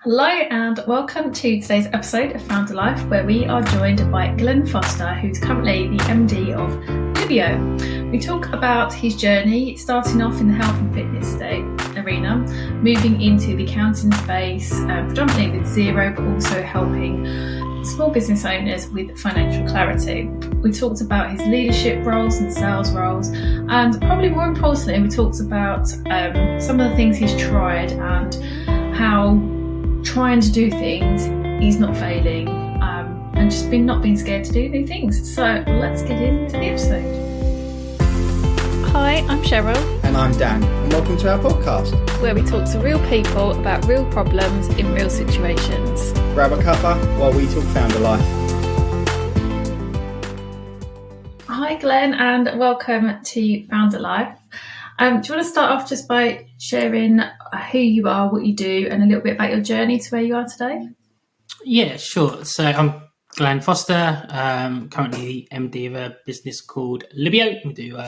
Hello and welcome to today's episode of Founder Life, where we are joined by Glen Foster, who's currently the MD of Xero. We talk about his journey, starting off in the health and fitness arena, moving into the accounting space, predominantly with Xero, but also helping small business owners with financial clarity. We talked about his leadership roles and sales roles, and probably more importantly, we talked about some of the things he's tried and how trying to do things, he's not failing, and just not being scared to do new things. So let's get into the episode. Hi, I'm Cheryl. And I'm Dan, and welcome to our podcast, where we talk to real people about real problems in real situations. Grab a cuppa while we talk founder life. Hi Glen, and welcome to Founder Life. Do you want to start off just by sharing who you are, what you do, and a little bit about your journey to where you are today? Yeah, sure. So I'm Glen Foster, currently the MD of a business called Libio. We do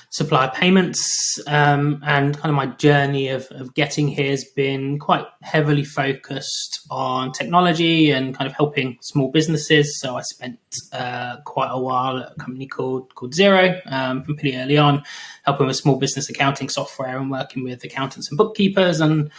supply payments, and kind of my journey of getting here has been quite heavily focused on technology and kind of helping small businesses. So I spent quite a while at a company called Xero, from pretty early on, helping with small business accounting software and working with accountants and bookkeepers and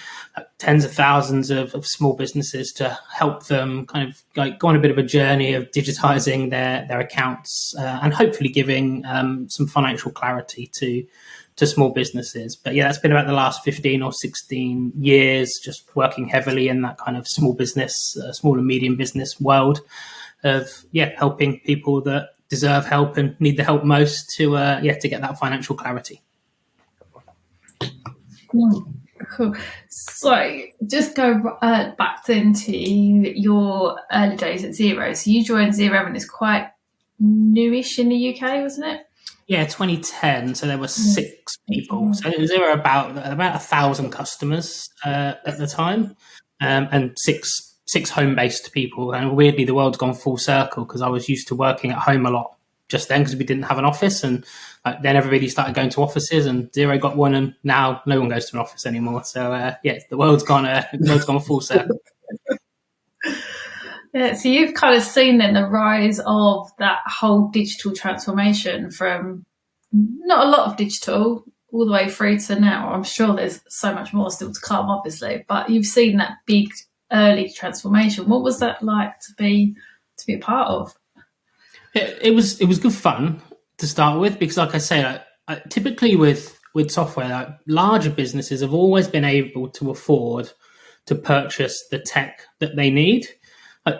tens of thousands of small businesses to help them kind of like go on a bit of a journey of digitizing their accounts, and hopefully giving some financial clarity to small businesses. But yeah, that's been about the last 15 or 16 years, just working heavily in that kind of small business, small and medium business world of, helping people that deserve help and need the help most to get that financial clarity. Cool. So just go back into your early days at Xero. So you joined Xero when it's quite newish in the UK, wasn't it? Yeah, 2010. So there were 6 people. So there were about 1,000 customers at the time, and six home-based people. And weirdly, the world's gone full circle because I was used to working at home a lot just then because we didn't have an office, and then everybody started going to offices, and Xero got one, and now no one goes to an office anymore. So the world's gone full circle. Yeah, so you've kind of seen then the rise of that whole digital transformation from not a lot of digital all the way through to now. I'm sure there's so much more still to come, obviously, but you've seen that big early transformation. What was that like to be a part of? It was good fun to start with because, like I say, typically with software, larger businesses have always been able to afford to purchase the tech that they need.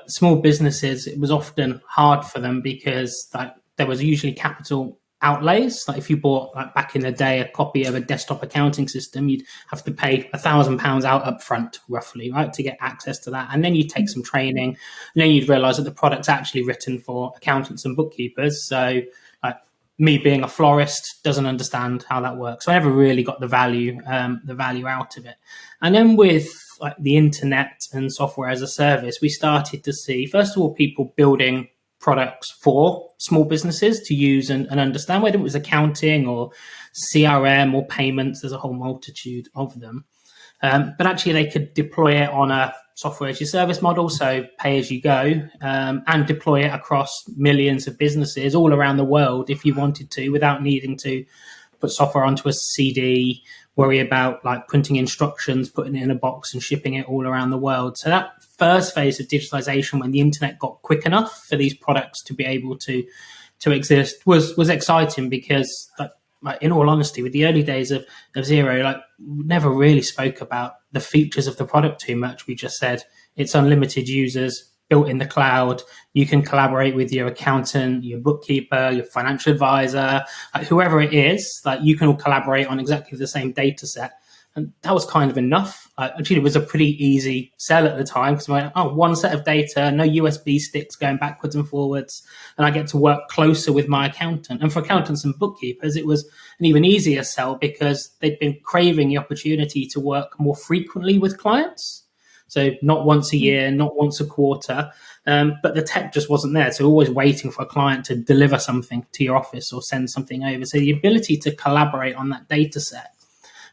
Small businesses, it was often hard for them because there was usually capital outlays. Like if you bought, back in the day, a copy of a desktop accounting system, you'd have to pay £1,000 out up front, roughly, right, to get access to that. And then you'd take some training, and then you'd realize that the product's actually written for accountants and bookkeepers. So me being a florist doesn't understand how that works. So I never really got the value out of it. And then with the internet and software as a service, we started to see, first of all, people building products for small businesses to use and understand, whether it was accounting or CRM or payments. There's a whole multitude of them. But actually they could deploy it on a software as your service model, so pay as you go, and deploy it across millions of businesses all around the world if you wanted to, without needing to put software onto a CD, worry about printing instructions, putting it in a box and shipping it all around the world. So that first phase of digitalization, when the internet got quick enough for these products to be able to exist, was exciting because, in all honesty, with the early days of Xero, we never really spoke about the features of the product too much. We just said it's unlimited users, built in the cloud. You can collaborate with your accountant, your bookkeeper, your financial advisor, whoever it is. You can all collaborate on exactly the same data set. And that was kind of enough. Actually, it was a pretty easy sell at the time because we went, one set of data, no USB sticks going backwards and forwards, and I get to work closer with my accountant. And for accountants and bookkeepers, it was an even easier sell because they'd been craving the opportunity to work more frequently with clients. So not once a year, not once a quarter, but the tech just wasn't there. So always waiting for a client to deliver something to your office or send something over. So the ability to collaborate on that data set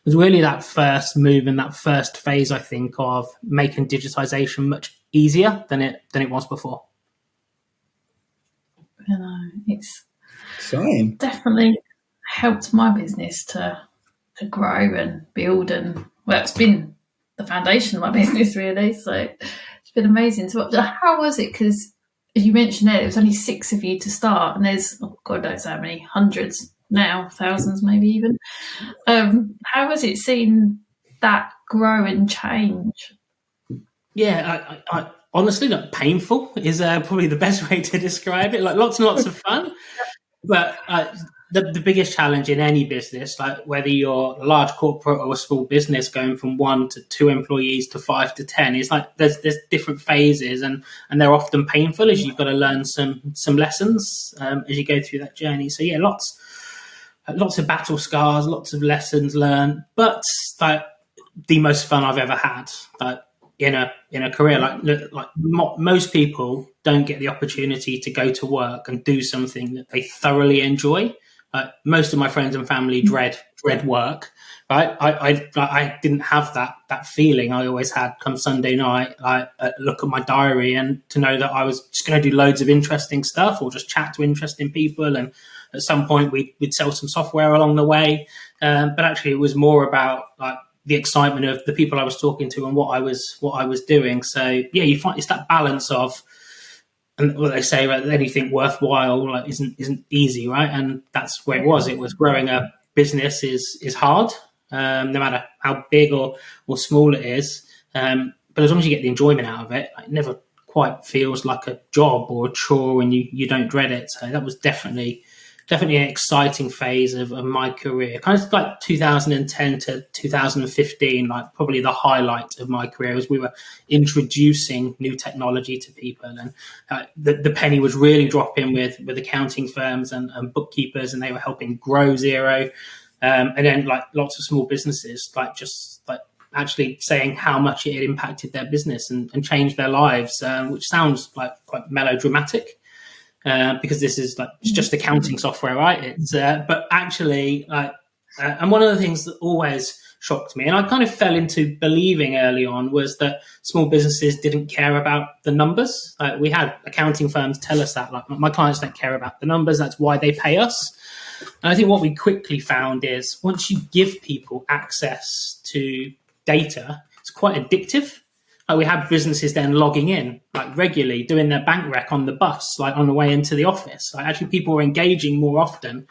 was really that first move and that first phase, I think, of making digitization much easier than it was before. You know, it's Exciting. definitely helped my business to grow and build, and well, it's been the foundation of my business really. So it's been amazing. So how was it? Because as you mentioned there was only 6 of you to start, and there's God knows how many, hundreds now, thousands maybe even. How was it seeing that grow and change? Yeah, I honestly, like, painful is probably the best way to describe it. Like, lots and lots of fun, but the biggest challenge in any business, like whether you're a large corporate or a small business, going from 1 to 2 employees to 5 to 10, is like there's different phases, and they're often painful as you've got to learn some lessons as you go through that journey. So yeah, lots of battle scars, lots of lessons learned, but like the most fun I've ever had. Like, in a career, like most people don't get the opportunity to go to work and do something that they thoroughly enjoy. Most of my friends and family dread work, right? I didn't have that feeling. I always had come Sunday night, I look at my diary and to know that I was just going to do loads of interesting stuff or just chat to interesting people, and at some point we'd sell some software along the way. But actually, it was more about like the excitement of the people I was talking to and what I was doing. So yeah, you find it's that balance of, and what they say about anything worthwhile like isn't easy, right? And that's where it was. It was growing a business is hard, no matter how big or small it is. But as long as you get the enjoyment out of it, it never quite feels like a job or a chore, and you don't dread it. So that was definitely an exciting phase of my career. Kind of like 2010 to 2015, like probably the highlight of my career, as we were introducing new technology to people, and the penny was really dropping with accounting firms and bookkeepers, and they were helping grow Xero. And then like lots of small businesses, like just like actually saying how much it had impacted their business and changed their lives, which sounds like quite melodramatic. Because this is like it's just accounting software, right? It's but actually, and one of the things that always shocked me, and I kind of fell into believing early on, was that small businesses didn't care about the numbers. We had accounting firms tell us that, like, my clients don't care about the numbers. That's why they pay us. And I think what we quickly found is once you give people access to data, it's quite addictive. We had businesses then logging in like regularly, doing their bank rec on the bus, like on the way into the office. Like, actually, people were engaging more often.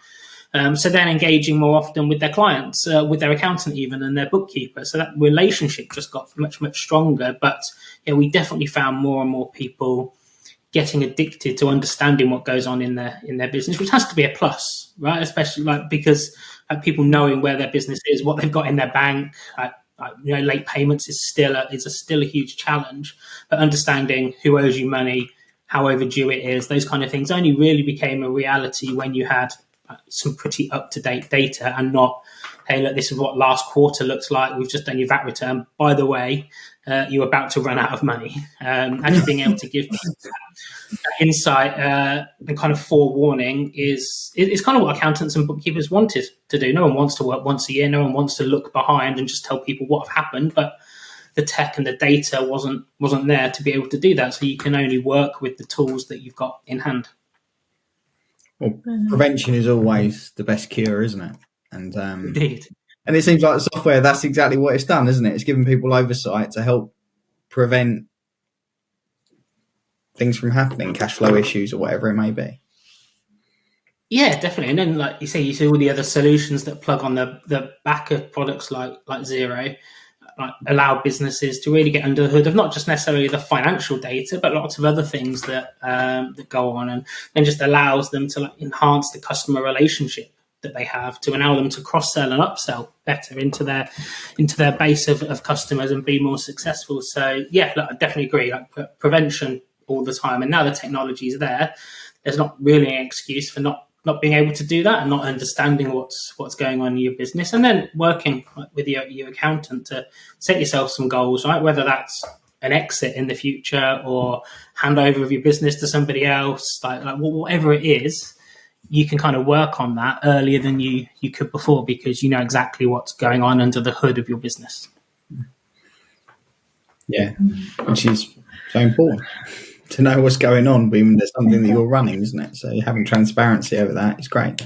So then engaging more often with their clients, with their accountant even, and their bookkeeper. So that relationship just got much, much stronger. But yeah, we definitely found more and more people getting addicted to understanding what goes on in their business, which has to be a plus, right? Especially like because people knowing where their business is, what they've got in their bank. Late payments is still a huge challenge, but understanding who owes you money, how overdue it is, those kind of things only really became a reality when you had some pretty up-to-date data, and not, hey, look, this is what last quarter looks like. We've just done your VAT return. By the way, you're about to run out of money. Actually being able to give that insight and kind of forewarning is kind of what accountants and bookkeepers wanted to do. No one wants to work once a year. No one wants to look behind and just tell people what have happened. But the tech and the data wasn't there to be able to do that. So you can only work with the tools that you've got in hand. Well, prevention is always the best cure, isn't it? And Indeed. And it seems like software, that's exactly what it's done, isn't it? It's given people oversight to help prevent things from happening, cash flow issues or whatever it may be. Yeah, definitely. And then, like you say, you see all the other solutions that plug on the back of products like Xero, allow businesses to really get under the hood of not just necessarily the financial data, but lots of other things that go on, and then just allows them to enhance the customer relationship that they have, to allow them to cross-sell and upsell better into their base of customers and be more successful. So yeah, I definitely agree. Prevention all the time, and now the technology is there. There's not really an excuse for not being able to do that and not understanding what's going on in your business, and then working with your accountant to set yourself some goals, right? Whether that's an exit in the future or handover of your business to somebody else, like whatever it is, you can kind of work on that earlier than you could before, because you know exactly what's going on under the hood of your business. Yeah, which is so important to know what's going on, when there's something that you're running, isn't it? So having transparency over that is great.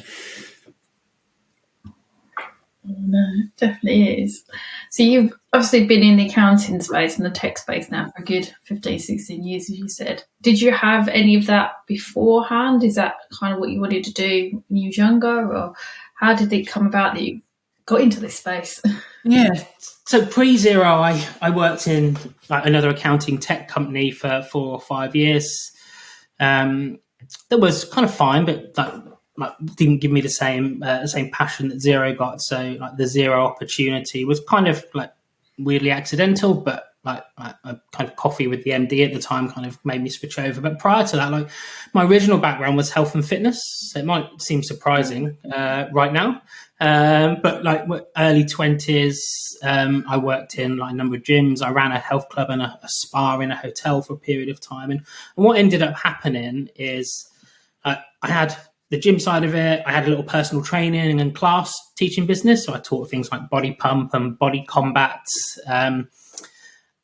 No, it definitely is. So you've obviously been in the accounting space and the tech space now for a good 15, 16 years, as you said. Did you have any of that beforehand? Is that kind of what you wanted to do when you were younger, or how did it come about that you got into this space? Yeah. So pre-Xero, I worked in like another accounting tech company for 4 or 5 years. That was kind of fine, but like didn't give me the same passion that Xero got. So like the Xero opportunity was kind of like weirdly accidental, but like a kind of coffee with the MD at the time kind of made me switch over. But prior to that, like my original background was health and fitness. So it might seem surprising right now, but like early 20s, I worked in like a number of gyms. I ran a health club and a spa in a hotel for a period of time. And what ended up happening is I had the gym side of it. I had a little personal training and class teaching business. So I taught things like body pump and body combat,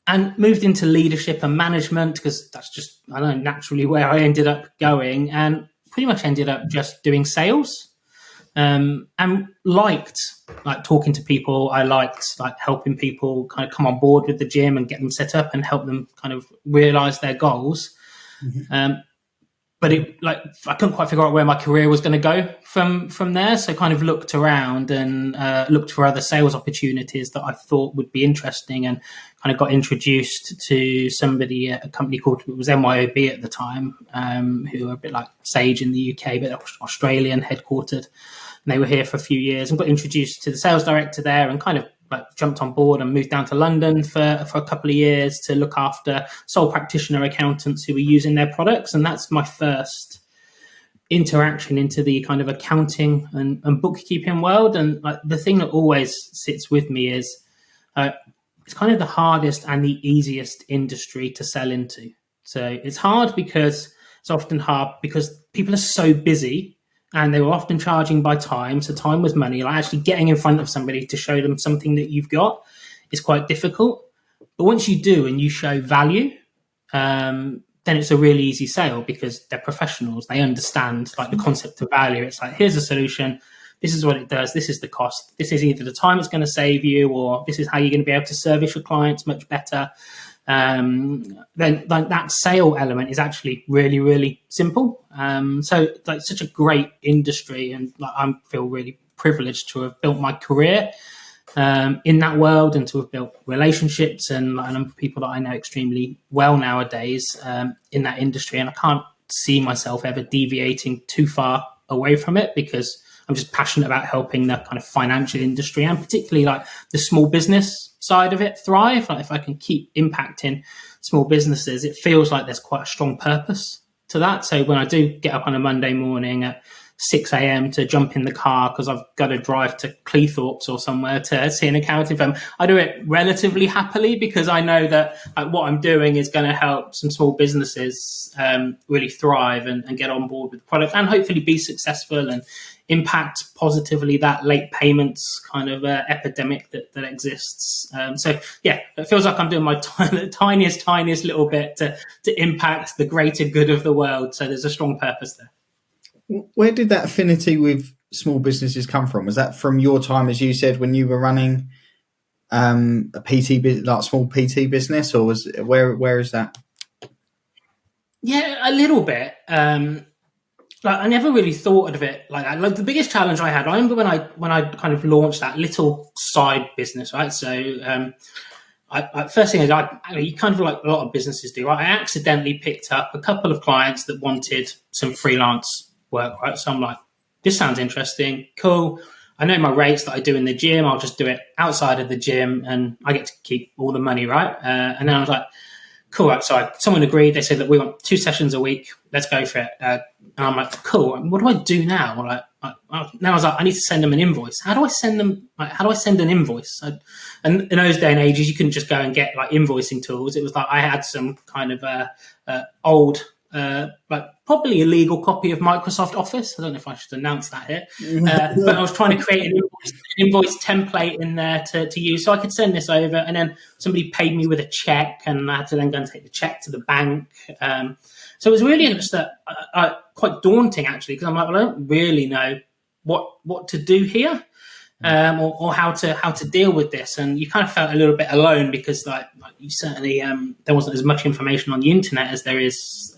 and moved into leadership and management because that's just, I don't know, naturally where I ended up going, and pretty much ended up just doing sales. And liked like talking to people. I liked like helping people kind of come on board with the gym and get them set up and help them kind of realize their goals. Mm-hmm. But it like I couldn't quite figure out where my career was going to go from there. So I kind of looked around and looked for other sales opportunities that I thought would be interesting, and kind of got introduced to somebody at a company called, it was MYOB at the time, who are a bit like Sage in the UK, but Australian headquartered. And they were here for a few years, and got introduced to the sales director there, and kind of like jumped on board and moved down to London for a couple of years to look after sole practitioner accountants who were using their products. And that's my first interaction into the kind of accounting and bookkeeping world. And like the thing that always sits with me is it's kind of the hardest and the easiest industry to sell into. So it's hard because it's often hard because people are so busy, and they were often charging by time. So time was money. Like actually getting in front of somebody to show them something that you've got is quite difficult. But once you do and you show value, then it's a really easy sale because they're professionals. They understand like the concept of value. It's like, here's a solution. This is what it does. This is the cost. This is either the time it's going to save you, or this is how you're going to be able to service your clients much better. Then like that sale element is actually really, really simple. So like such a great industry, and like I feel really privileged to have built my career in that world, and to have built relationships and a number of people that I know extremely well nowadays in that industry. And I can't see myself ever deviating too far away from it, because I'm just passionate about helping the kind of financial industry, and particularly like the small business side of it thrive. Like if I can keep impacting small businesses, it feels like there's quite a strong purpose to that. So when I do get up on a Monday morning at 6 a.m. to jump in the car because I've got to drive to Cleethorpes or somewhere to see an accounting firm, I do it relatively happily, because I know that what I'm doing is going to help some small businesses really thrive and get on board with the product, and hopefully be successful and impact positively that late payments kind of epidemic that exists. So yeah, it feels like I'm doing my tiniest little bit to impact the greater good of the world. So there's a strong purpose there. Where did that affinity with small businesses come from? Was that from your time, as you said, when you were running a PT, like small PT business, or was where is that? Yeah, a little bit. Like I never really thought of it like that. Like the biggest challenge I had, I remember when I kind of launched that little side business, right? So I first thing is you kind of like a lot of businesses do, right? I accidentally picked up a couple of clients that wanted some freelance work, right? So I'm like, this sounds interesting, cool. I know my rates that I do in the gym. I'll just do it outside of the gym, and I get to keep all the money, right? And then I was like, cool. So someone agreed. They said that we want 2 sessions a week. Let's go for it. And I'm like, cool. What do I do now? Now I was like, I need to send them an invoice. How do I send them? How do I send an invoice? And in those day and ages, you couldn't just go and get like invoicing tools. It was like I had some kind of old like probably a legal copy of Microsoft Office. I don't know if I should announce that here, but I was trying to create an invoice template in there to use, so I could send this over, and then somebody paid me with a check, and I had to then go and take the check to the bank. So it was really just quite daunting, actually, because I'm like, well, I don't really know what to do here. Or how to deal with this, and you kind of felt a little bit alone because like you certainly there wasn't as much information on the internet as there is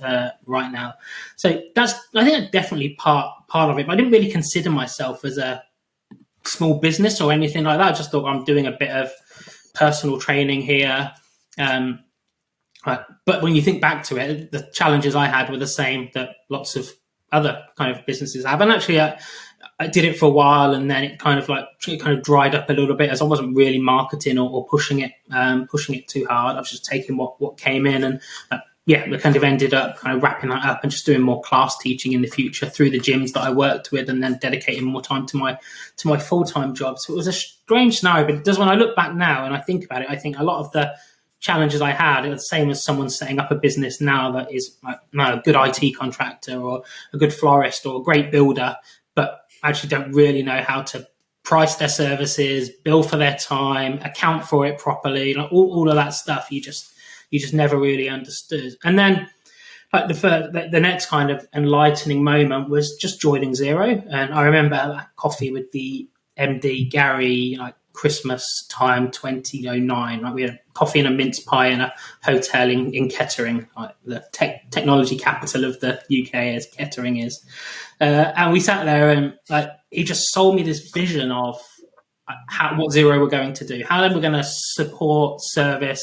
right now. So I think that's definitely part of it. But I didn't really consider myself as a small business or anything like that. I just thought I'm doing a bit of personal training here. But when you think back to it, the challenges I had were the same that lots of other kind of businesses have, and actually. I did it for a while, and then it kind of dried up a little bit as I wasn't really marketing or pushing it too hard. I was just taking what came in, and we kind of ended up kind of wrapping that up and just doing more class teaching in the future through the gyms that I worked with, and then dedicating more time to my full-time job. So it was a strange scenario, but it does, when I look back now and I think about it, I think a lot of the challenges I had are the same as someone setting up a business now that is like, a good IT contractor or a good florist or a great builder, but actually don't really know how to price their services, bill for their time, account for it properly, like all of that stuff. You just never really understood. And then like the next kind of enlightening moment was just joining Xero. And I remember that coffee with the MD Gary, like Christmas time 2009. Like we had coffee and a mince pie in a hotel in Kettering, like the technology capital of the UK, as Kettering is. And we sat there, and like he just sold me this vision of what Xero were going to do, how they were going to support, service,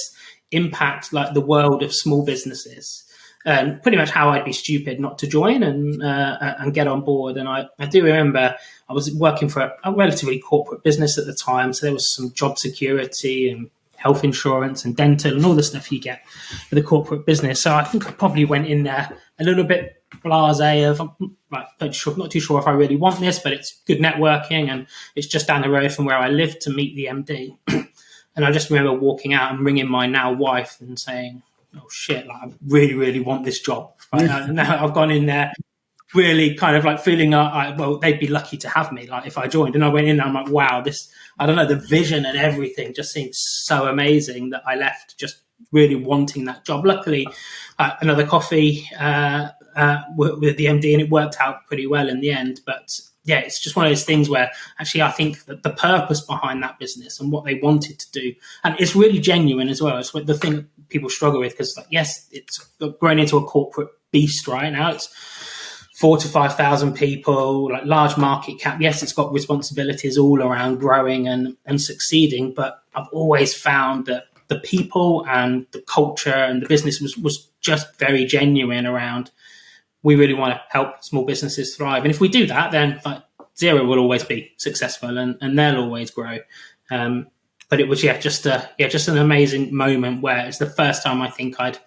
impact like the world of small businesses, and pretty much how I'd be stupid not to join and get on board. And I do remember I was working for a relatively corporate business at the time, so there was some job security and health insurance and dental and all the stuff you get with a corporate business. So I think I probably went in there a little bit blasé of like, not too sure if I really want this, but it's good networking and it's just down the road from where I live to meet the MD. And I just remember walking out and ringing my now wife and saying, oh shit, like I really, really want this job. Right? Now I've gone in there really kind of like feeling well, they'd be lucky to have me, like if I joined. And I went in and I'm like, wow, this, I don't know, the vision and everything just seemed so amazing that I left just really wanting that job. Luckily, another coffee with the MD, and it worked out pretty well in the end. But yeah, it's just one of those things where actually I think that the purpose behind that business and what they wanted to do, and it's really genuine as well. It's the thing that people struggle with, because like, yes, it's grown into a corporate beast right now. It's 4,000 to 5,000 people, like large market cap. Yes, it's got responsibilities all around growing and succeeding, but I've always found that the people and the culture and the business was just very genuine around, we really want to help small businesses thrive. And if we do that, then like Xero will always be successful and they'll always grow. But it was, just an amazing moment where it's the first time I think I'd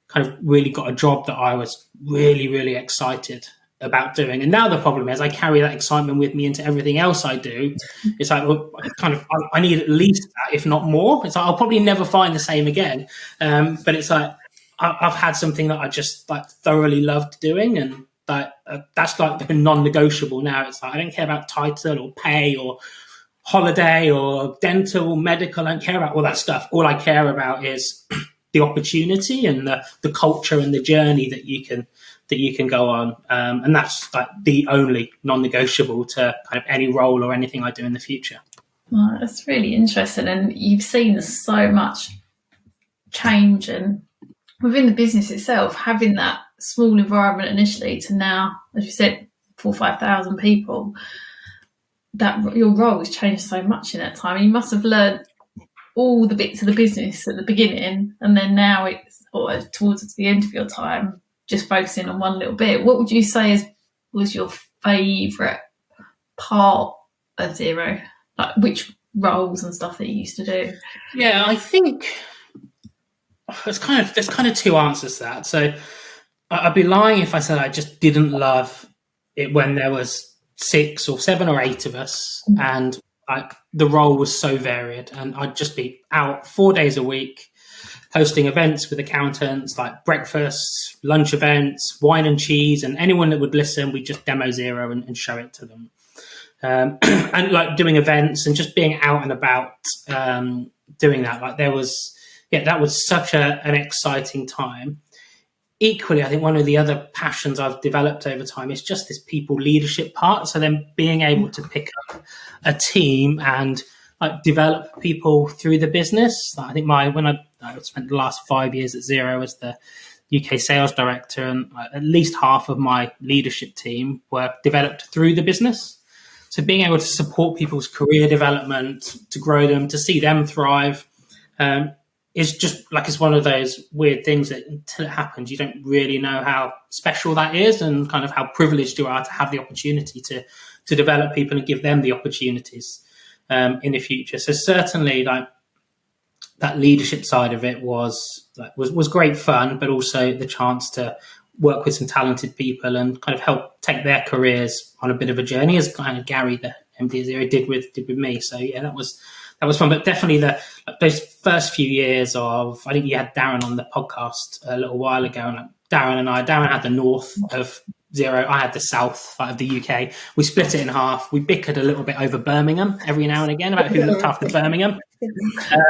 kind of really got a job that I was really, really excited about doing. And now the problem is I carry that excitement with me into everything else I do. It's like, well, I need at least that, if not more. It's like, I'll probably never find the same again. But it's like, I've had something that I just like thoroughly loved doing. And that's like the non-negotiable now. It's like, I don't care about title or pay or holiday or dental, medical. I don't care about all that stuff. All I care about is the opportunity and the culture and the journey that you can go on. And that's like the only non-negotiable to kind of any role or anything I do in the future. Well, that's really interesting. And you've seen so much change, and within the business itself, having that small environment initially to now, as you said, 4,000 or 5,000 people, that your role has changed so much in that time. You must have learned all the bits of the business at the beginning, and then now it's towards the end of your time, just focusing on one little bit. What would you say was your favourite part of Xero? Like which roles and stuff that you used to do? Yeah, I think there's kind of two answers to that. So I'd be lying if I said I just didn't love it when there was 6 or 7 or 8 of us, and the role was so varied, and I'd just be out 4 days a week, hosting events with accountants, like breakfasts, lunch events, wine and cheese, and anyone that would listen, we just demo Xero and show it to them. And like doing events and just being out and about, doing that. Like that was such an exciting time. Equally, I think one of the other passions I've developed over time is just this people leadership part. So then being able to pick up a team and like develop people through the business. I think when I spent the last 5 years at Xero as the UK sales director, and at least half of my leadership team were developed through the business. So being able to support people's career development, to grow them, to see them thrive, is just like, it's one of those weird things that until it happens, you don't really know how special that is and kind of how privileged you are to have the opportunity to develop people and give them the opportunities in the future. So certainly like that leadership side of it was great fun, but also the chance to work with some talented people and kind of help take their careers on a bit of a journey, as kind of Gary, the MD of Xero, did with me. So yeah, that was fun. But definitely those first few years of, I think you had Darren on the podcast a little while ago, and Darren had the north of Xero, I had the south of the UK. We split it in half. We bickered a little bit over Birmingham every now and again about who looked after Birmingham.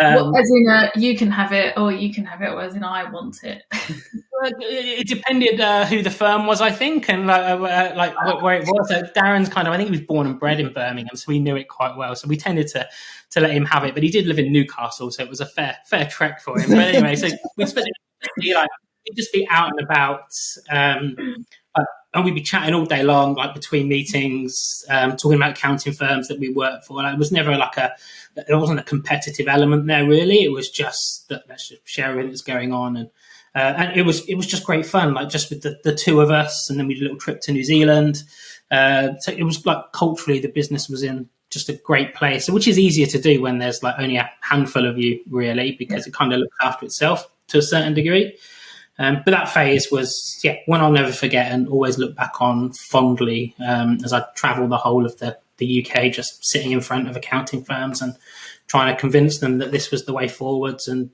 Well, as in you can have it, or you can have it, or as in I want it. It depended who the firm was, I think, and where it was. So Darren's kind of, I think he was born and bred in Birmingham, so we knew it quite well. So we tended to let him have it, but he did live in Newcastle, so it was a fair trek for him. But anyway, so we spent it we'd just be out and about. And we'd be chatting all day long, like between meetings, talking about accounting firms that we worked for. And it was never there wasn't a competitive element there really. It was just that let's just share everything that's going on. And it was just great fun, like just with the two of us. And then we did a little trip to New Zealand. So it was like culturally, the business was in just a great place, which is easier to do when there's like only a handful of you really, because it kind of looks after itself to a certain degree. But that phase was, one I'll never forget and always look back on fondly as I travelled the whole of the UK, just sitting in front of accounting firms and trying to convince them that this was the way forwards. And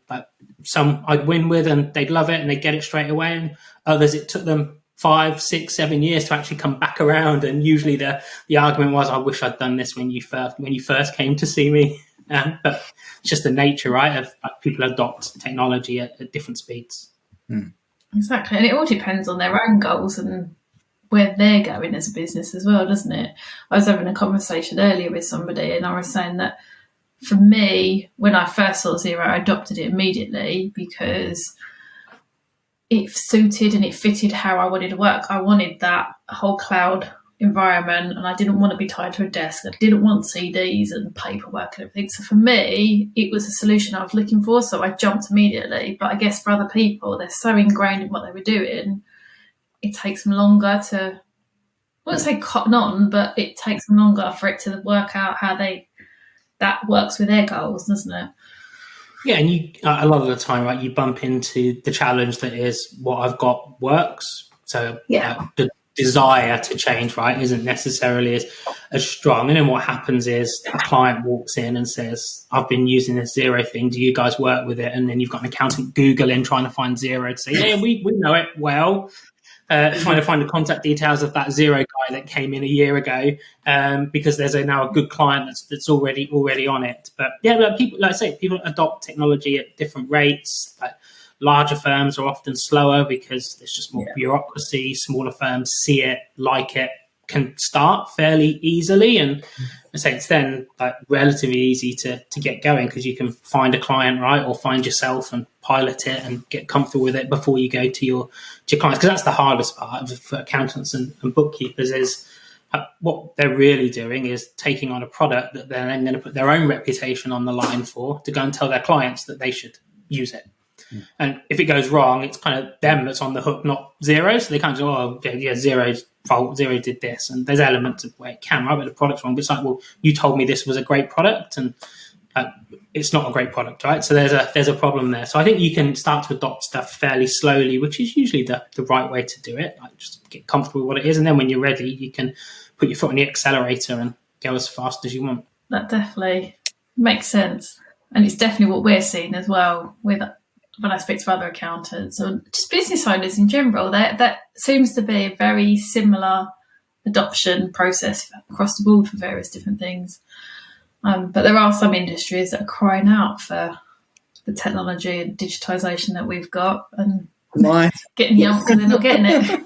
some I'd win with and they'd love it and they'd get it straight away. And others, it took them 5, 6, 7 years to actually come back around. And usually the argument was, I wish I'd done this when you first came to see me. But it's just the nature, right, of people adopt technology at different speeds. Exactly, and it all depends on their own goals and where they're going as a business as well, doesn't it? I was having a conversation earlier with somebody and I was saying that for me, when I first saw Xero, I adopted it immediately because it suited and it fitted how I wanted to work. I wanted that whole cloud environment and I didn't want to be tied to a desk. I didn't want CDs and paperwork and everything. So for me, it was a solution I was looking for. So I jumped immediately. But I guess for other people, they're so ingrained in what they were doing, it takes them longer to, I wouldn't say cotton on, but it takes them longer for it to work out how that works with their goals, doesn't it? Yeah, and you a lot of the time, right, you bump into the challenge that is what I've got works. So the desire to change, right, isn't necessarily as strong. And then what happens is a client walks in and says, I've been using this Xero thing. Do you guys work with it? And then you've got an accountant Googling trying to find Xero to say, yeah, we know it well. Trying to find the contact details of that Xero guy that came in a year ago, because there's now a good client that's already on it. But people, like I say, people adopt technology at different rates. Like larger firms are often slower because there's just more bureaucracy. Smaller firms see it, like it, can start fairly easily, and I say it's then like relatively easy to get going because you can find a client, right, or find yourself and pilot it and get comfortable with it before you go to your clients. Because that's the hardest part for accountants and bookkeepers is what they're really doing is taking on a product that they're then going to put their own reputation on the line for to go and tell their clients that they should use it. And if it goes wrong, it's kind of them that's on the hook, not Xero. So they kind of go, oh, yeah, Xero's fault. Xero did this. And there's elements of where it can, right, but the product's wrong. But it's like, well, you told me this was a great product and it's not a great product, right? So there's a problem there. So I think you can start to adopt stuff fairly slowly, which is usually the right way to do it. Like just get comfortable with what it is. And then when you're ready, you can put your foot on the accelerator and go as fast as you want. That definitely makes sense. And it's definitely what we're seeing as well with when I speak to other accountants or just business owners in general, that seems to be a very similar adoption process across the board for various different things. But there are some industries that are crying out for the technology and digitisation that we've got, and getting the answer, they're not getting it.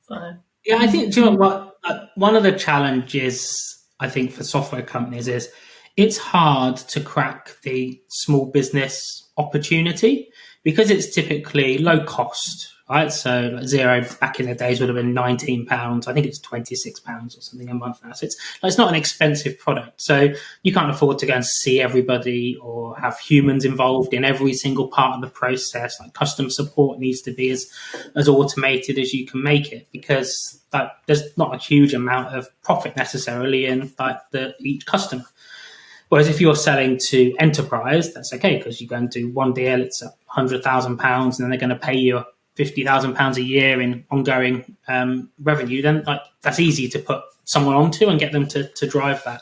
So. Yeah, I think, do you know what? One of the challenges, I think, for software companies is it's hard to crack the small business opportunity because it's typically low cost, right? So Xero back in the days would have been £19. I think it's £26 or something a month now. So it's not an expensive product. So you can't afford to go and see everybody or have humans involved in every single part of the process. Like customer support needs to be as automated as you can make it, because there's not a huge amount of profit necessarily in each customer. Whereas if you're selling to enterprise, that's okay, because you go and do one deal, it's £100,000, and then they're going to pay you £50,000 a year in ongoing revenue. Then that's easy to put someone onto and get them to drive that.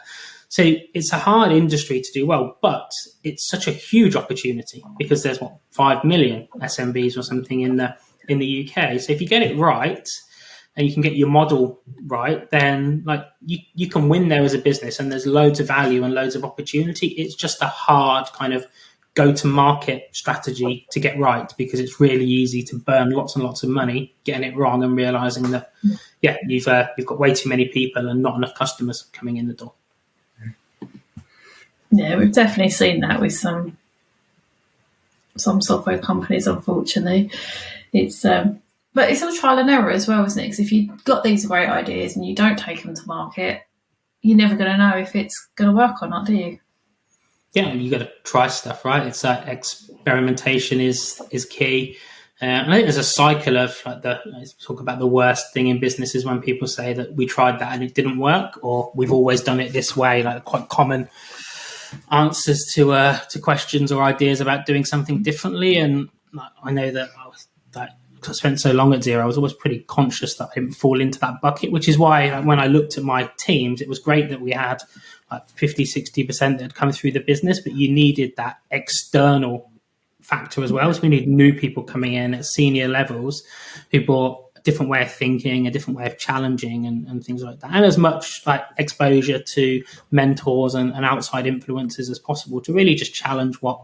So it's a hard industry to do well, but it's such a huge opportunity because there's 5 million SMBs or something in the UK. So if you get it right, and you can get your model right, then you can win there as a business, and there's loads of value and loads of opportunity. It's just a hard kind of go-to-market strategy to get right, because it's really easy to burn lots and lots of money getting it wrong and realizing that, you've got way too many people and not enough customers coming in the door. Yeah, we've definitely seen that with some software companies, unfortunately. But it's all trial and error as well, isn't it? Because if you've got these great ideas and you don't take them to market, you're never going to know if it's going to work or not, do you? Yeah, you got to try stuff, right? It's experimentation is key. And I think there's a cycle of I talk about the worst thing in business is when people say that we tried that and it didn't work, or we've always done it this way. Like quite common answers to questions or ideas about doing something differently. And I know that I spent so long at Xero, I was always pretty conscious that I didn't fall into that bucket, which is why when I looked at my teams, it was great that we had 50-60% that had come through the business, but you needed that external factor as well. So we need new people coming in at senior levels who brought a different way of thinking, a different way of challenging and things like that. And as much exposure to mentors and outside influences as possible to really just challenge what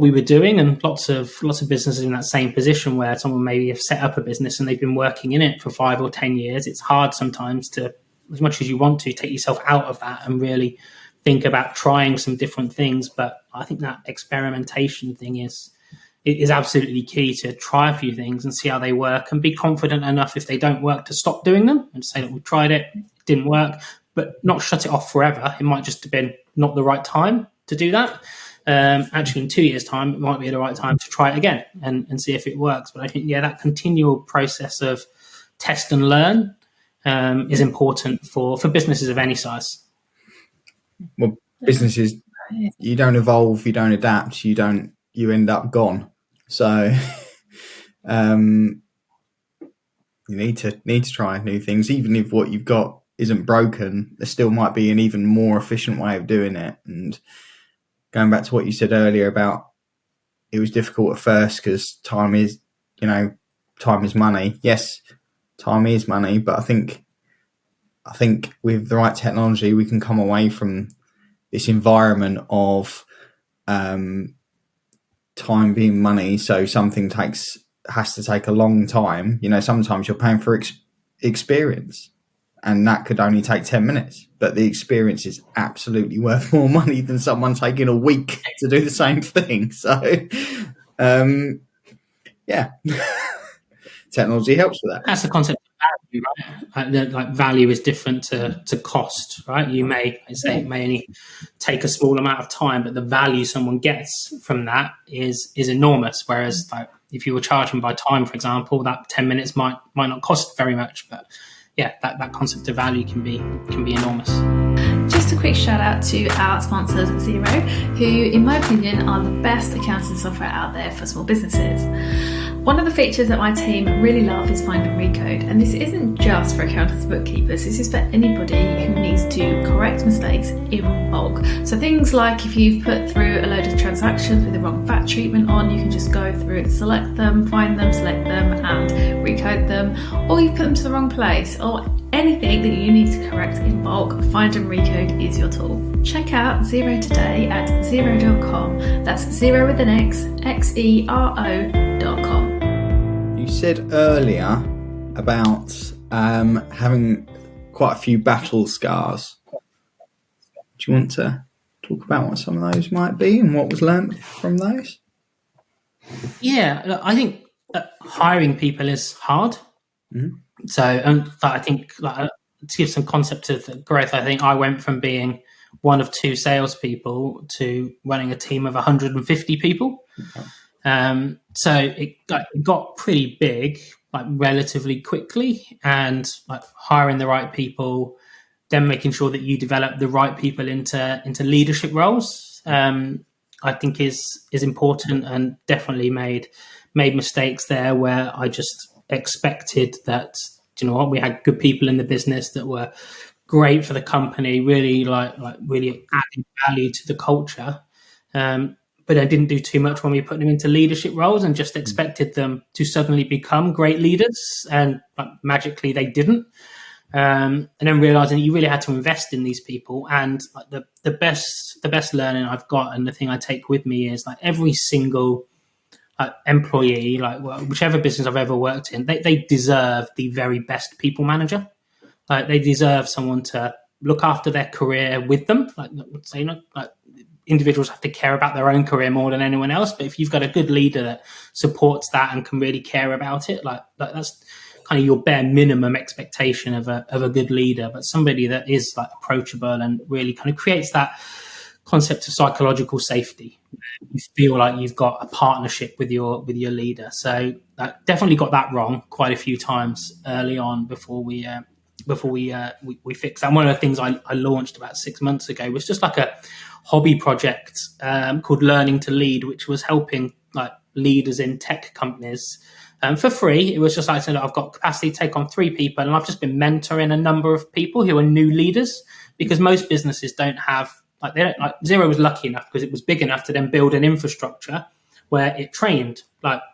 we were doing. And lots of businesses in that same position where someone maybe have set up a business and they've been working in it for 5 or 10 years. It's hard sometimes to, as much as you want to, take yourself out of that and really think about trying some different things. But I think that experimentation thing is absolutely key, to try a few things and see how they work and be confident enough if they don't work to stop doing them and say that we tried it, it didn't work, but not shut it off forever. It might just have been not the right time to do that. Actually, in 2 years' time, it might be the right time to try it again and see if it works. But I think, that continual process of test and learn is important for businesses of any size. Well, businesses, you don't evolve, you don't adapt, you end up gone. So you need to try new things, even if what you've got isn't broken. There still might be an even more efficient way of doing it. And going back to what you said earlier about it was difficult at first because time is money. Yes, time is money, but I think with the right technology, we can come away from this environment of time being money. So something has to take a long time. Sometimes you're paying for experience, and that could only take 10 minutes, but the experience is absolutely worth more money than someone taking a week to do the same thing. So, technology helps with that. That's the concept of value, right? Value is different to cost, right? You may only take a small amount of time, but the value someone gets from that is enormous. Whereas if you were charging by time, for example, that 10 minutes might not cost very much, but that concept of value can be enormous. Just a quick shout out to our sponsors, Xero, who, in my opinion, are the best accounting software out there for small businesses. One of the features that my team really love is find and recode, and this isn't just for accountants and bookkeepers, this is for anybody who needs to correct mistakes in bulk. So things like if you've put through a load of transactions with the wrong VAT treatment on, you can just go through and select them, find them, select them and recode them, or you've put them to the wrong place, or anything that you need to correct in bulk, find and recode is your tool. Check out Xero today at xero.com. That's Xero with an X, Xero.com. You said earlier about having quite a few battle scars. Do you want to talk about what some of those might be and what was learnt from those? Yeah, I think hiring people is hard. Mm-hmm. So, and I think to give some concept of the growth, I think I went from being one of two salespeople to running a team of 150 people. Okay. So it got pretty big, like relatively quickly, and like hiring the right people, then making sure that you develop the right people into leadership roles. I think is important, and definitely made mistakes there where I just expected that, you know what, we had good people in the business that were great for the company, really really added value to the culture. But I didn't do too much when we put them into leadership roles and just expected them to suddenly become great leaders, and magically they didn't. And then realizing that you really had to invest in these people. And the best learning I've got, and the thing I take with me, is like every single employee, whichever business I've ever worked in, they deserve the very best people manager. They deserve someone to look after their career with them. Individuals have to care about their own career more than anyone else. But if you've got a good leader that supports that and can really care about it, that's kind of your bare minimum expectation of a good leader. But somebody that is approachable and really kind of creates that concept of psychological safety. You feel like you've got a partnership with your leader. So definitely got that wrong quite a few times early on before we fixed that. And one of the things I launched about 6 months ago was just like a hobby project called Learning to Lead, which was helping leaders in tech companies for free. It was just like, I've got capacity to take on 3 people, and I've just been mentoring a number of people who are new leaders, because most businesses don't have, Xero was lucky enough because it was big enough to then build an infrastructure where it trained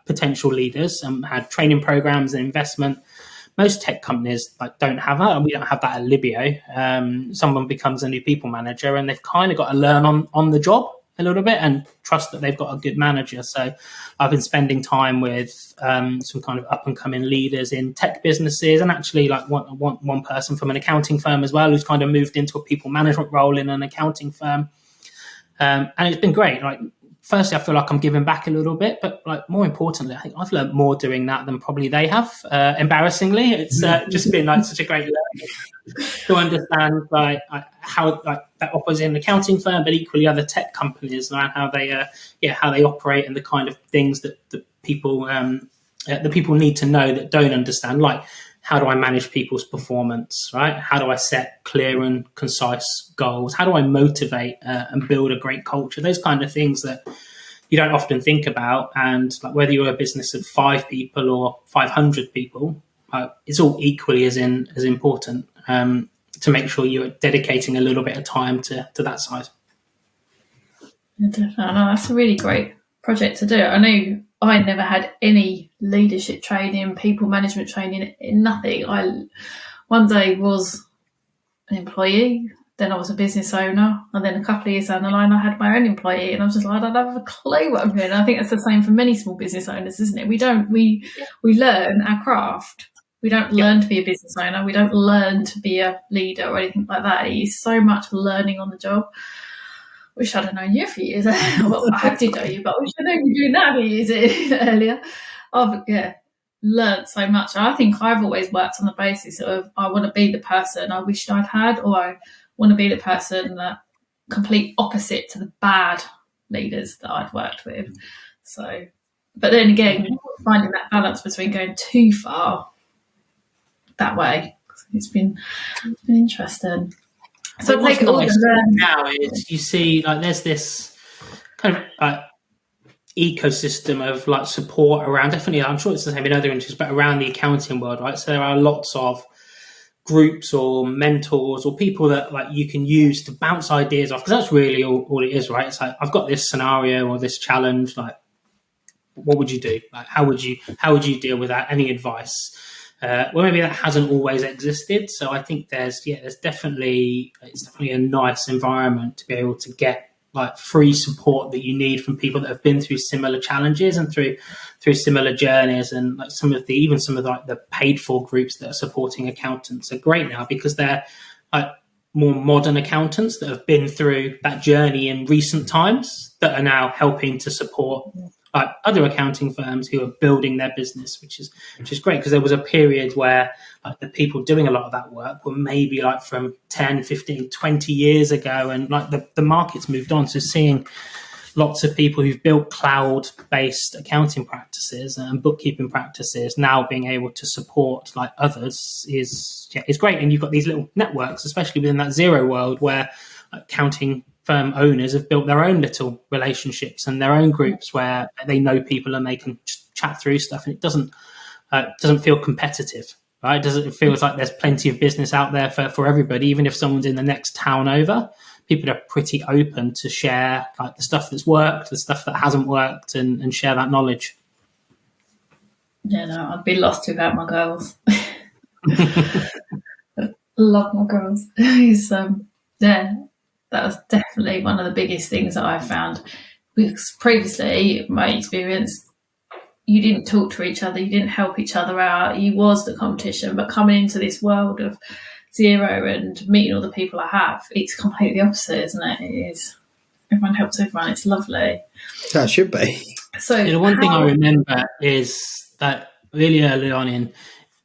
potential leaders and had training programs and investment. Most tech companies don't have that, and we don't have that at Libyo. Someone becomes a new people manager, and they've kind of got to learn on the job a little bit and trust that they've got a good manager. So I've been spending time with some kind of up and coming leaders in tech businesses, and actually one person from an accounting firm as well, who's kind of moved into a people management role in an accounting firm. And it's been great. Firstly, I feel like I'm giving back a little bit, but more importantly, I think I've learned more doing that than probably they have. Embarrassingly, it's just been such a great learning to understand how that operates in an accounting firm, but equally other tech companies, and how they operate, and the kind of things that the people need to know that don't understand, like how do I manage people's performance, right? How do I set clear and concise goals? How do I motivate and build a great culture? Those kind of things that you don't often think about. And whether you're a business of 5 people or 500 people, it's all equally as important to make sure you're dedicating a little bit of time to that side. Yeah, definitely. No, that's a really great project to do. I know I never had any leadership training, people management training, nothing. I one day was an employee, then I was a business owner, and then a couple of years down the line I had my own employee, and I was just I don't have a clue what I'm doing. I think it's the same for many small business owners, isn't it? We learn our craft. We don't learn to be a business owner. We don't learn to be a leader or anything like that. It's so much learning on the job. Wish I'd have known you a few years earlier. Well, I have to know you, but I wish I'd known you doing that a few years earlier. I've learned so much. I think I've always worked on the basis of I want to be the person I wished I'd had, or I want to be the person that complete opposite to the bad leaders that I'd worked with. So, but then again, finding that balance between going too far that way, it's been interesting. So what's nice now is you see there's this kind of ecosystem of like support around, definitely, I'm sure it's the same in other industries, but around the accounting world, right? So there are lots of groups or mentors or people that like you can use to bounce ideas off, because that's really all it is, right? It's like, I've got this scenario or this challenge, like what would you do? Like how would you deal with that? Any advice? Well, maybe that hasn't always existed. So I think it's definitely a nice environment to be able to get like free support that you need from people that have been through similar challenges and through similar journeys. And like some of the paid for groups that are supporting accountants are great now, because they're like more modern accountants that have been through that journey in recent times that are now helping to support like other accounting firms who are building their business, which is great, because there was a period where like the people doing a lot of that work were maybe like from 10, 15, 20 years ago, and like the market's moved on. So seeing lots of people who've built cloud-based accounting practices and bookkeeping practices now being able to support like others is great. And you've got these little networks, especially within that Xero world, where accounting firm owners have built their own little relationships and their own groups where they know people and they can chat through stuff, and it doesn't feel competitive, right? It feels like there's plenty of business out there for everybody. Even if someone's in the next town over, people are pretty open to share like the stuff that's worked, the stuff that hasn't worked, and share that knowledge. Yeah, no, I'd be lost without my girls. Love my girls. That was definitely one of the biggest things that I've found. Because previously, my experience, you didn't talk to each other, you didn't help each other out, you was the competition. But coming into this world of Xero and meeting all the people I have, it's completely opposite, isn't it? It is. Everyone helps everyone. It's lovely. That should be. So the one thing I remember is that really early on in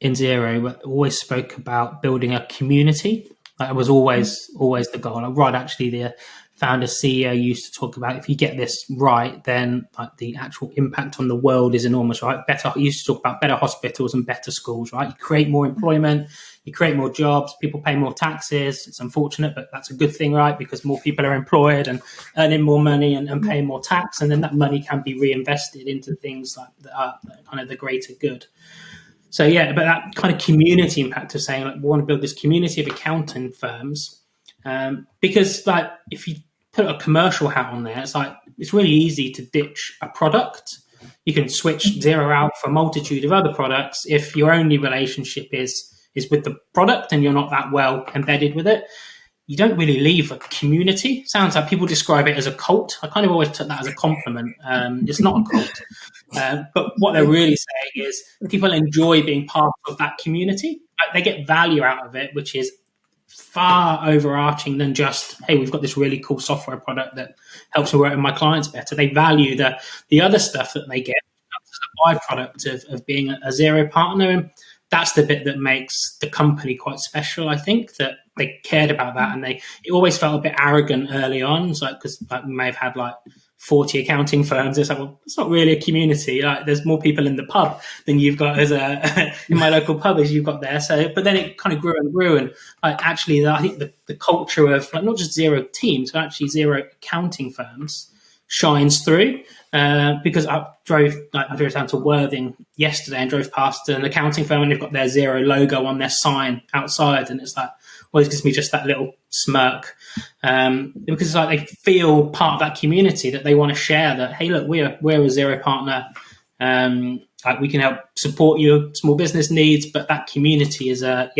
Xero, we always spoke about building a community. That was always the goal. Like Rod, actually, the founder CEO, used to talk about, if you get this right, then like the actual impact on the world is enormous, right? He used to talk about better hospitals and better schools, right? You create more employment, you create more jobs, people pay more taxes. It's unfortunate, but that's a good thing, right? Because more people are employed and earning more money and paying more tax, and then that money can be reinvested into things like that are kind of the greater good. So yeah, but that kind of community impact of saying like we want to build this community of accounting firms, because like if you put a commercial hat on there, it's really easy to ditch a product. You can switch Xero out for a multitude of other products if your only relationship is with the product and you're not that well embedded with it. You don't really leave a community. Sounds like people describe it as a cult. I kind of always took that as a compliment. It's not a cult. But what they're really saying is people enjoy being part of that community. They get value out of it, which is far overarching than just, hey, we've got this really cool software product that helps me work with my clients better. They value the other stuff that they get as a byproduct of being a Xero partner. And that's the bit that makes the company quite special, I think, that they cared about that. And it always felt a bit arrogant early on. It's like, because like we may have had like 40 accounting firms. It's like, well, it's not really a community. Like there's more people in the pub than you've got in my local pub as you've got there. So, but then it kind of grew and grew. And actually, I think the culture of like not just Xero teams, but actually Xero accounting firms shines through. Because I drove down to Worthing yesterday and drove past an accounting firm, and they've got their Xero logo on their sign outside, and it's like always gives me just that little smirk, because it's like they feel part of that community, that they want to share that, hey, look, we're a Xero partner, like we can help support your small business needs, but that community is a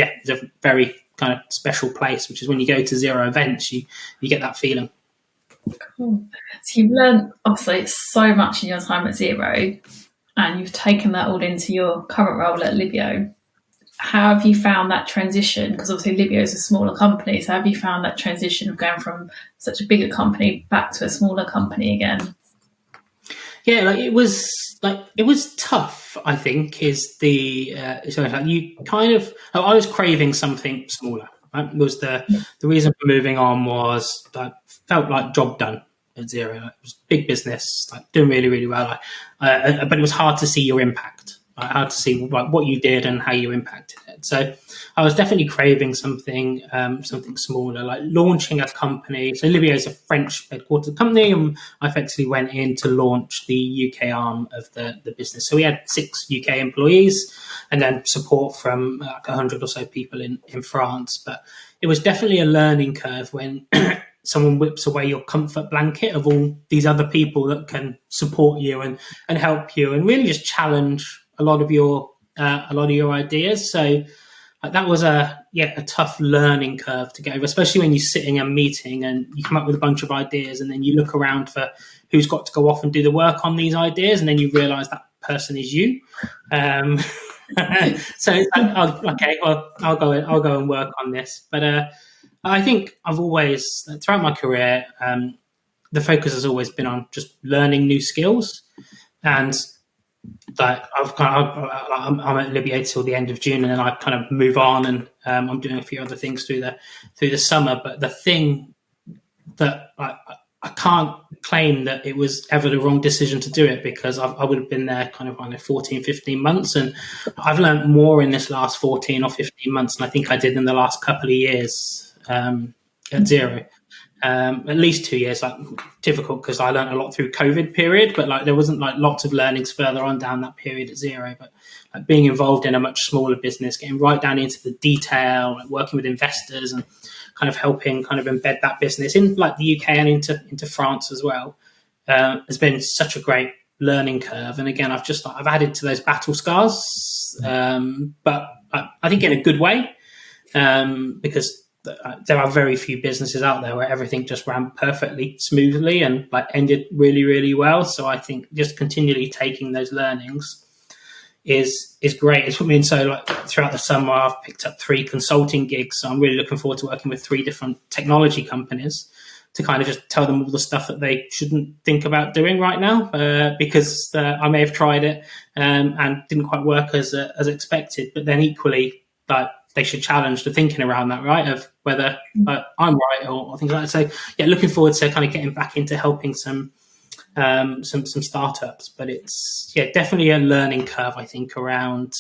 very kind of special place, which is when you go to Xero events, you get that feeling. Cool. So you've learned obviously so much in your time at Xero, and you've taken that all into your current role at Livio. How have you found that transition? Because obviously Livio is a smaller company, so have you found that transition of going from such a bigger company back to a smaller company again? Yeah, it was tough, I think, is the you kind of, I was craving something smaller. Right? It was the reason for moving on was that felt like job done at Xero. It was big business, like doing really, really well. But it was hard to see your impact. how to see like what you did and how you impacted it. So I was definitely craving something smaller, like launching a company. So Libio is a French headquartered company, and I effectively went in to launch the UK arm of the business. So we had 6 UK employees, and then support from like 100 or so people in France. But it was definitely a learning curve when someone whips away your comfort blanket of all these other people that can support you and help you and really just challenge a lot of your ideas. So that was a tough learning curve to get over, especially when you're sitting in a meeting and you come up with a bunch of ideas and then you look around for who's got to go off and do the work on these ideas, and then you realize that person is you. So it's like, okay, well, I'll go and work on this. But I think I've always, throughout my career, the focus has always been on just learning new skills. And like I'm at Libio till the end of June, and then I kind of move on, and I'm doing a few other things through the summer. But the thing that I can't claim that it was ever the wrong decision to do it, because I would have been there kind of 14, 15 months. And I've learned more in this last 14 or 15 months than I think I did in the last couple of years at Xero. At least 2 years, like difficult because I learned a lot through COVID period, but like there wasn't like lots of learnings further on down that period at Xero. But like being involved in a much smaller business, getting right down into the detail, like working with investors and kind of helping kind of embed that business in like the UK and into France as well, has been such a great learning curve. And again, I've added to those battle scars, but I think in a good way, because there are very few businesses out there where everything just ran perfectly smoothly and like ended really, really well. So I think just continually taking those learnings is great. It's put me in, so like throughout the summer, I've picked up 3 consulting gigs. So I'm really looking forward to working with 3 different technology companies to kind of just tell them all the stuff that they shouldn't think about doing right now, because I may have tried it and didn't quite work as expected. But then equally, like, they should challenge the thinking around that, right? Of whether I'm right or things like that. So yeah, looking forward to kind of getting back into helping some startups. But it's definitely a learning curve, I think, around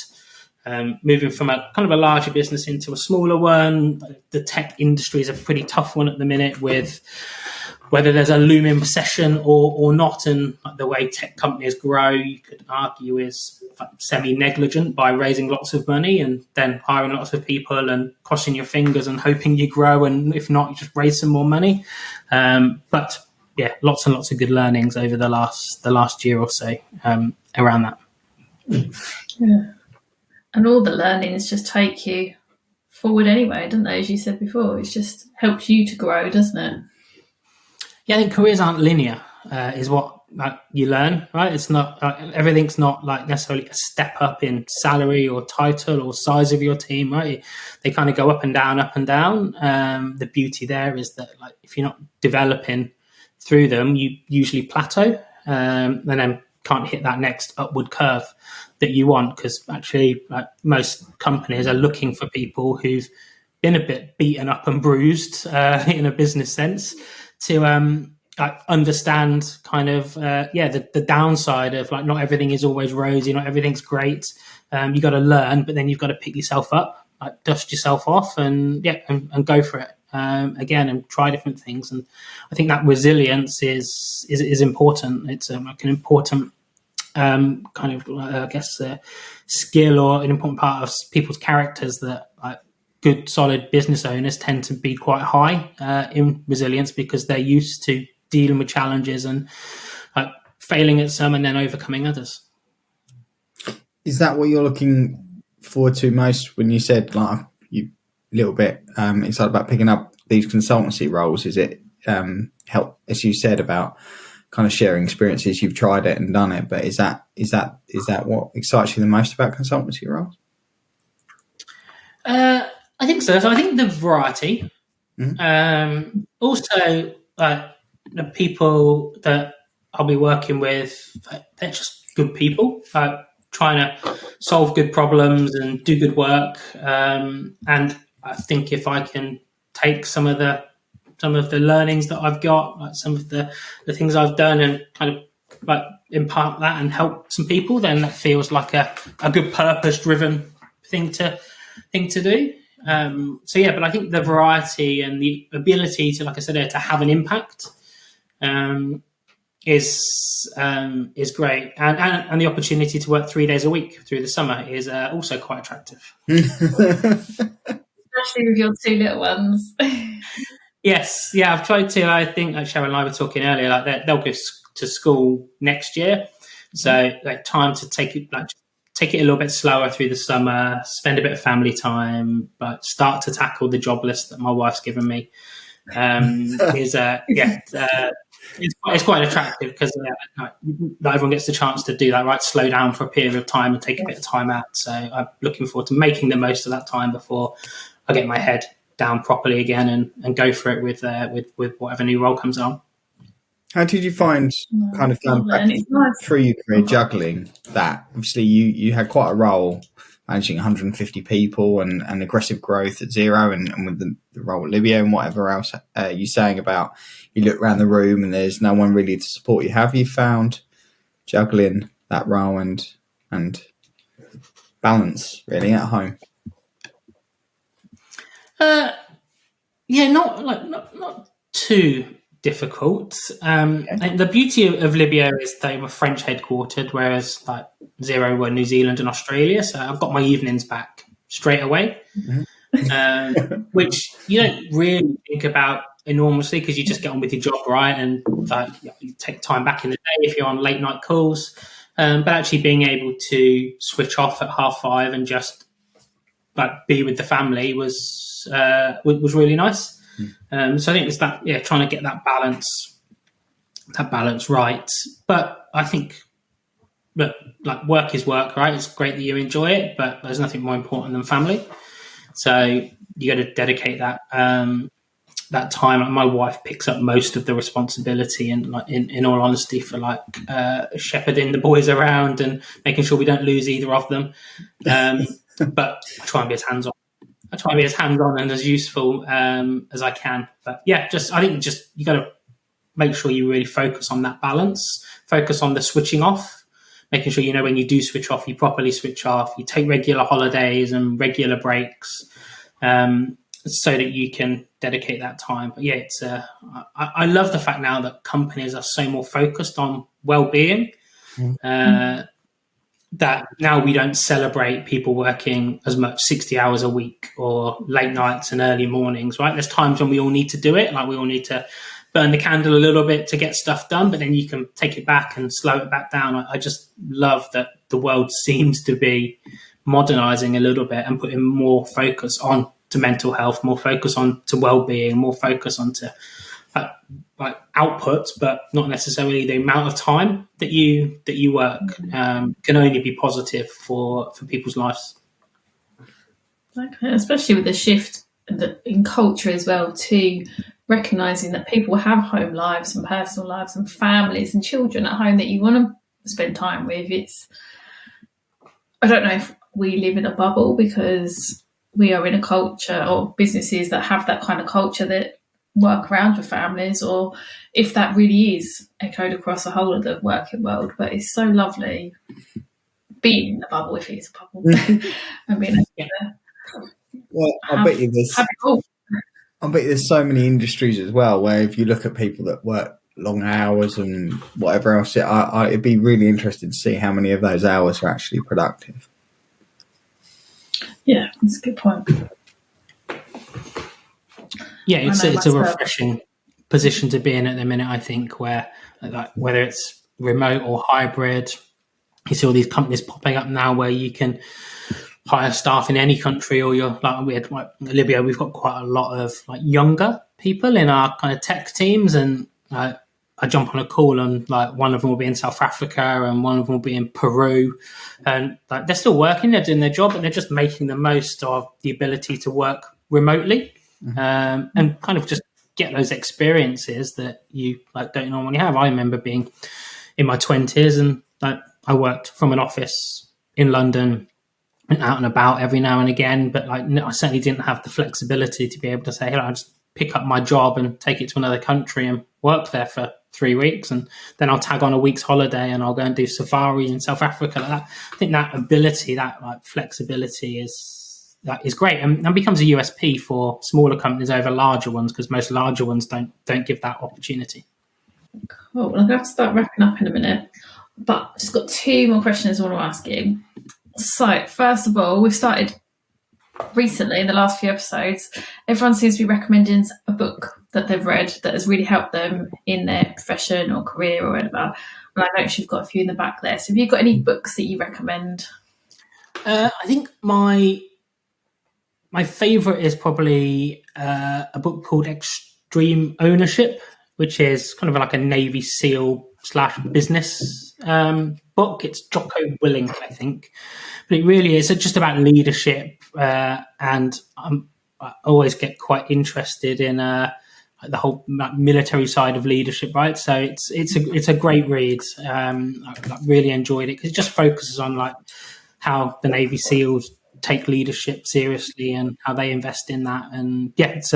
moving from a kind of a larger business into a smaller one. The tech industry is a pretty tough one at the minute, with whether there's a looming recession or not, and like the way tech companies grow, you could argue is semi-negligent by raising lots of money and then hiring lots of people and crossing your fingers and hoping you grow, and if not, you just raise some more money. But yeah, lots and lots of good learnings over the last year or so around that. Yeah, and all the learnings just take you forward anyway, don't they? As you said before, it just helps you to grow, doesn't it? Yeah, I think careers aren't linear, is what you learn, right? It's not everything's not like necessarily a step up in salary or title or size of your team, right? They kind of go up and down, up and down. The beauty there is that like if you're not developing through them, you usually plateau, and then can't hit that next upward curve that you want, because actually like most companies are looking for people who've been a bit beaten up and bruised in a business sense, to understand kind of the downside of like not everything is always rosy, not everything's great. You got to learn, but then you've got to pick yourself up, like dust yourself off, and go for it again and try different things. And I think that resilience is important. It's like an important kind of skill, or an important part of people's characters that like good, solid business owners tend to be quite high in resilience, because they're used to dealing with challenges and failing at some and then overcoming others. Is that what you're looking forward to most when you said like you a little bit excited about picking up these consultancy roles? Is it help, as you said, about kind of sharing experiences? You've tried it and done it, but is that what excites you the most about consultancy roles? I think so. So I think the variety. Mm-hmm. Also, the people that I'll be working with, they're just good people, trying to solve good problems and do good work. And I think if I can take some of the learnings that I've got, like some of the things I've done, and kind of like impart that and help some people, then that feels like a good purpose-driven thing to do. So yeah, but I think the variety and the ability to, like I said, to have an impact is great, and the opportunity to work 3 days a week through the summer is also quite attractive. Especially with your two little ones. Yes, yeah, I've tried to. I think Cheryl and I were talking earlier, like they'll go to school next year, so like time to take it a little bit slower through the summer, spend a bit of family time, but start to tackle the job list that my wife's given me. It's quite attractive because not everyone gets the chance to do that, right? Slow down for a period of time and take a bit of time out. So I'm looking forward to making the most of that time before I get my head down properly again and go for it with whatever new role comes on. How did you find kind of going back through your career juggling that? Obviously, you had quite a role managing 150 people and aggressive growth at Xero and with the role at Libyo and whatever else you're saying about you look around the room and there's no one really to support you. Have you found juggling that role and balance really at home? Not too difficult. And the beauty of Libyo is they were French headquartered, whereas like Xero were New Zealand and Australia. So I've got my evenings back straight away, which you don't really think about enormously because you just get on with your job, right? And you take time back in the day if you're on late night calls. But actually being able to switch off at 5:30 and just be with the family was really nice. So I think it's that, trying to get that balance right. But I think that like work is work, right? It's great that you enjoy it, but there's nothing more important than family. So you got to dedicate that time. My wife picks up most of the responsibility, and like in all honesty, for like shepherding the boys around and making sure we don't lose either of them. But I try and be as hands-on. And as useful as I can. But yeah, I think you got to make sure you really focus on that balance, focus on the switching off, making sure, when you do switch off, you properly switch off, you take regular holidays and regular breaks so that you can dedicate that time. But yeah, I love the fact now that companies are so more focused on well-being. That now we don't celebrate people working as much 60 hours a week or late nights and early mornings, right? There's times when we all need to do it. Like we all need to burn the candle a little bit to get stuff done, but then you can take it back and slow it back down. I just love that the world seems to be modernizing a little bit and putting more focus on to mental health, more focus on to well-being, more focus on to like output, but not necessarily the amount of time that you work can only be positive for people's lives. Okay. Especially with the shift in culture as well, to recognising that people have home lives and personal lives and families and children at home that you want to spend time with. I don't know if we live in a bubble because we are in a culture or businesses that have that kind of culture that work around your families, or if that really is echoed across the whole of the working world. But it's so lovely being in a bubble, if it's a bubble. I mean, well, I bet you there's so many industries as well where if you look at people that work long hours and whatever else, it'd be really interesting to see how many of those hours are actually productive. Yeah, that's a good point. Yeah, it's a refreshing position to be in at the minute, I think, where like, whether it's remote or hybrid, you see all these companies popping up now where you can hire staff in any country, or you're like Libya, we've got quite a lot of like younger people in our kind of tech teams, and I jump on a call and like one of them will be in South Africa and one of them will be in Peru, and like they're still working, they're doing their job, but they're just making the most of the ability to work remotely. And kind of just get those experiences that you like don't normally have. I remember being in my 20s and like I worked from an office in London and out and about every now and again, but like I certainly didn't have the flexibility to be able to say, hey, I'll just pick up my job and take it to another country and work there for 3 weeks, and then I'll tag on a week's holiday and I'll go and do safari in South Africa. Like that. I think that ability, that like flexibility is great, and that becomes a USP for smaller companies over larger ones, because most larger ones don't give that opportunity. Cool. Well, I'm going to have to start wrapping up in a minute, but I've just got 2 more questions I want to ask you. So, first of all, we've started recently in the last few episodes. Everyone seems to be recommending a book that they've read that has really helped them in their profession or career or whatever. And I noticed you've got a few in the back there. So, have you got any books that you recommend? I think my favourite is probably a book called Extreme Ownership, which is kind of like a Navy SEAL / business book. It's Jocko Willink, I think. But it really is just about leadership, and I always get quite interested in the whole military side of leadership, right? So it's a great read. I really enjoyed it because it just focuses on like how the Navy SEALs take leadership seriously and how they invest in that. And yeah, it's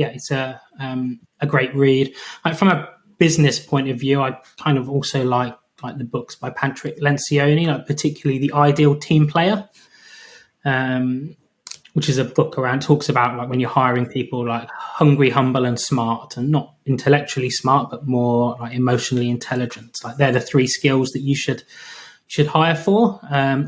a great read. Like from a business point of view, I kind of also like the books by Patrick Lencioni, like particularly The Ideal Team Player, which is a book talks about like when you're hiring people, like hungry, humble, and smart, and not intellectually smart, but more like emotionally intelligent. Like they're the 3 skills that you should hire for,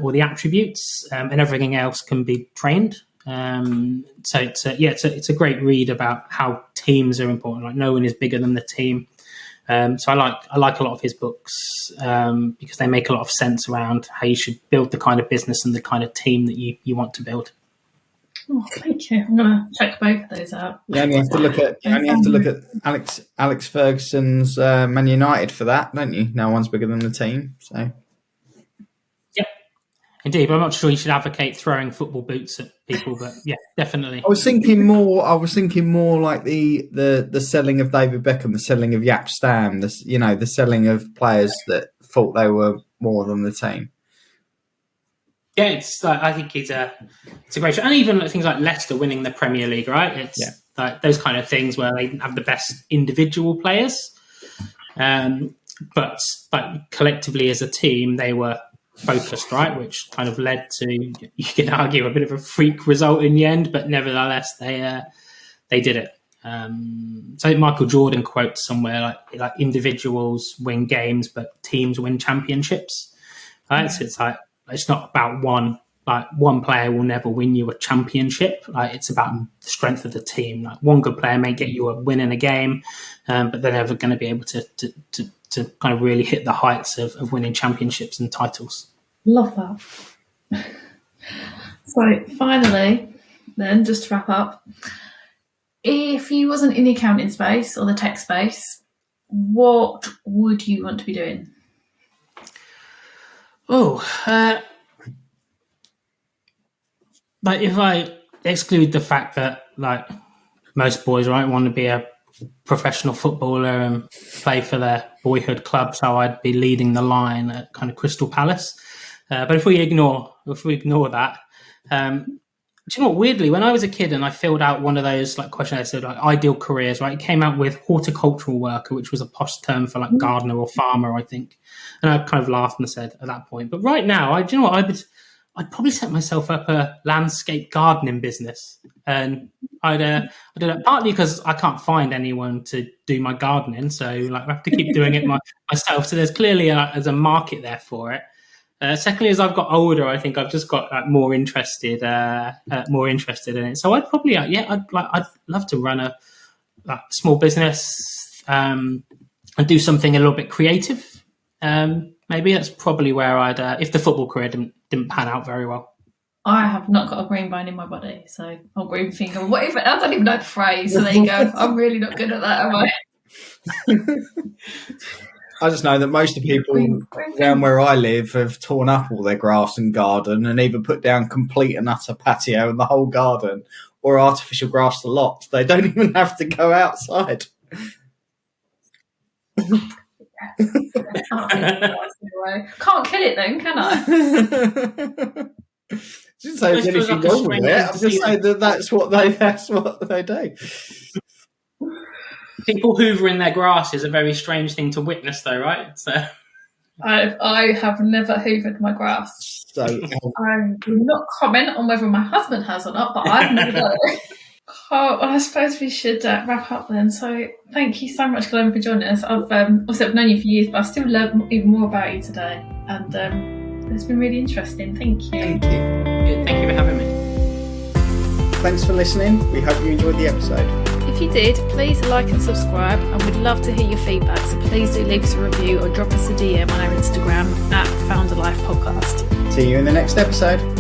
or the attributes, and everything else can be trained. So it's a great read about how teams are important. Like no one is bigger than the team. So I like a lot of his books because they make a lot of sense around how you should build the kind of business and the kind of team that you want to build. Oh, thank you. I'm going to check both of those out. You only have to look at Alex Ferguson's Man United for that, don't you? No one's bigger than the team. So. Yep, indeed. But I'm not sure you should advocate throwing football boots at people. But yeah, definitely. I was thinking more like the selling of David Beckham, the selling of Jaap Stam, the selling of players that thought they were more than the team. Yeah, I think it's a great show. And even things like Leicester winning the Premier League, right? It's like those kind of things where they have the best individual players, but collectively as a team they were focused, right? Which kind of led to, you can argue, a bit of a freak result in the end, but nevertheless they did it. So Michael Jordan quotes somewhere like individuals win games, but teams win championships. Right? So it's like, it's not about one player will never win you a championship. Like it's about the strength of the team. Like one good player may get you a win in a game, but they're never going to be able to kind of really hit the heights of winning championships and titles. Love that. So finally, then, just to wrap up, if you wasn't in the accounting space or the tech space, what would you want to be doing? Like if I exclude the fact that like most boys, right, want to be a professional footballer and play for their boyhood club, so I'd be leading the line at kind of Crystal Palace. But if we ignore that, do you know what? Weirdly, when I was a kid and I filled out one of those like questions that said like ideal careers, right, it came out with horticultural worker, which was a posh term for like gardener or farmer, I think. And I kind of laughed and said at that point. But right now, do you know what? I'd probably set myself up a landscape gardening business, and I'd do that partly because I can't find anyone to do my gardening, so like I have to keep doing it myself. So there's clearly there's a market there for it. Secondly, as I've got older, I think I've just got more interested in it. So I'd probably I'd love to run a small business and do something a little bit creative. Maybe that's probably where I'd if the football career didn't pan out very well. I have not got a green bone in my body, so I'm green finger. Whatever, I don't even know the phrase. So there you go. I'm really not good at that, am I? I just know that most of the people down where I live have torn up all their grass and garden and either put down complete and utter patio in the whole garden or artificial grass the lot. They don't even have to go outside. Can't kill it then, can I? I didn't say there's anything wrong with it. I'm just saying that's what they do. People hoovering their grass is a very strange thing to witness, though, right? So I have never hoovered my grass. So I will not comment on whether my husband has or not, but I've never done it. Oh, well, I suppose we should wrap up then. So thank you so much, Glen, for joining us. I've also known you for years, but I still learned even more about you today. And it's been really interesting. Thank you. thank you. thank you for having me. Thanks for listening. We hope you enjoyed the episode. If you did, please like and subscribe, and we'd love to hear your feedback. So please do leave us a review or drop us a DM on our Instagram @FounderLifePodcast. See you in the next episode.